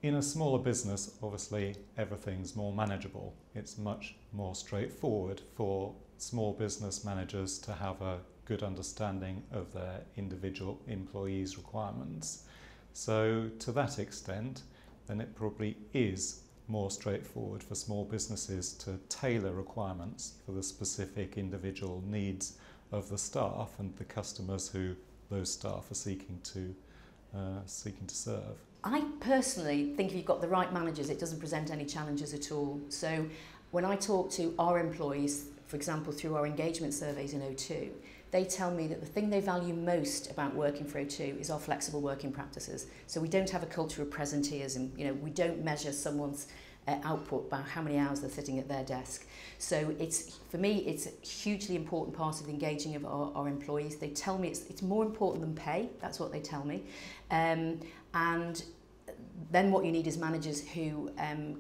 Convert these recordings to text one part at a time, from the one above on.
In a smaller business, obviously, everything's more manageable. It's much more straightforward for small business managers to have a good understanding of their individual employees' requirements. So to that extent, then it probably is more straightforward for small businesses to tailor requirements for the specific individual needs of the staff and the customers who those staff are seeking to serve. I personally think if you've got the right managers, it doesn't present any challenges at all. So when I talk to our employees, for example, through our engagement surveys in O2, they tell me that the thing they value most about working for O2 is our flexible working practices. So we don't have a culture of presenteeism. We don't measure someone's output by how many hours they're sitting at their desk. So for me, it's a hugely important part of the engaging of our employees. They tell me it's more important than pay. That's what they tell me. And then what you need is managers who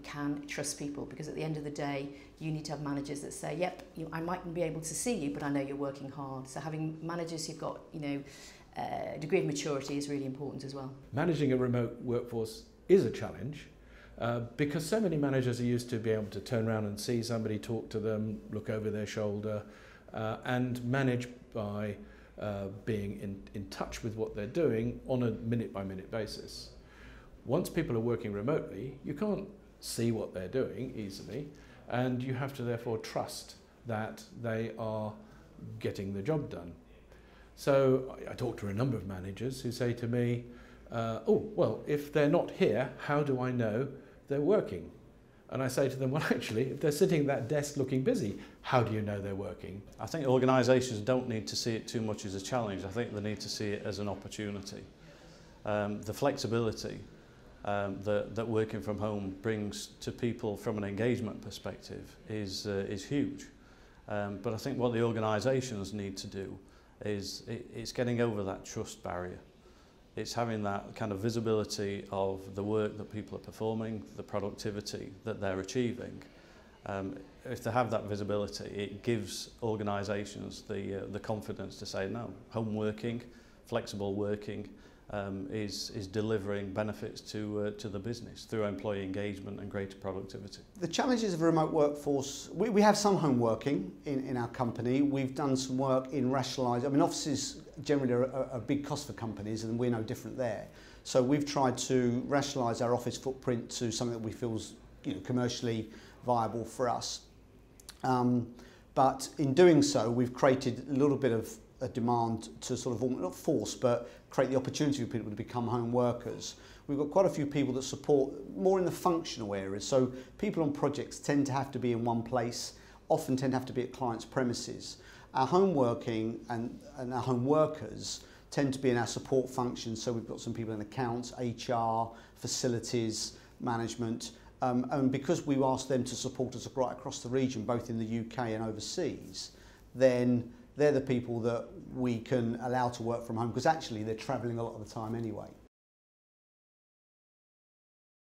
can trust people, because at the end of the day, you need to have managers that say, yep, I mightn't be able to see you, but I know you're working hard. So having managers who've got a degree of maturity is really important as well. Managing a remote workforce is a challenge because so many managers are used to be able to turn around and see somebody, talk to them, look over their shoulder and manage by being in touch with what they're doing on a minute-by-minute basis. Once people are working remotely, you can't see what they're doing easily, and you have to therefore trust that they are getting the job done. So I talk to a number of managers who say to me, oh, well, if they're not here, how do I know they're working? And I say to them, well, actually, if they're sitting at that desk looking busy, how do you know they're working? I think organisations don't need to see it too much as a challenge. I think they need to see it as an opportunity. The flexibility that working from home brings to people from an engagement perspective is huge. But I think what the organisations need to do is it's getting over that trust barrier. It's having that kind of visibility of the work that people are performing, the productivity that they're achieving. If they have that visibility, it gives organisations the confidence to say, no, home working, flexible working is delivering benefits to the business through employee engagement and greater productivity. The challenges of a remote workforce, we have some home working in our company. We've done some work in rationalising. I mean, offices generally are a big cost for companies, and we're no different there. So we've tried to rationalise our office footprint to something that we feel is commercially viable for us. But in doing so, we've created a little bit of a demand to sort of, not force, but create the opportunity for people to become home workers. We've got quite a few people that support more in the functional areas. So people on projects tend to have to be in one place, often tend to have to be at clients' premises. Our home working and our home workers tend to be in our support functions. So we've got some people in accounts, HR, facilities, management. And because we asked them to support us right across the region, both in the UK and overseas, then they're the people that we can allow to work from home, because actually they're travelling a lot of the time anyway.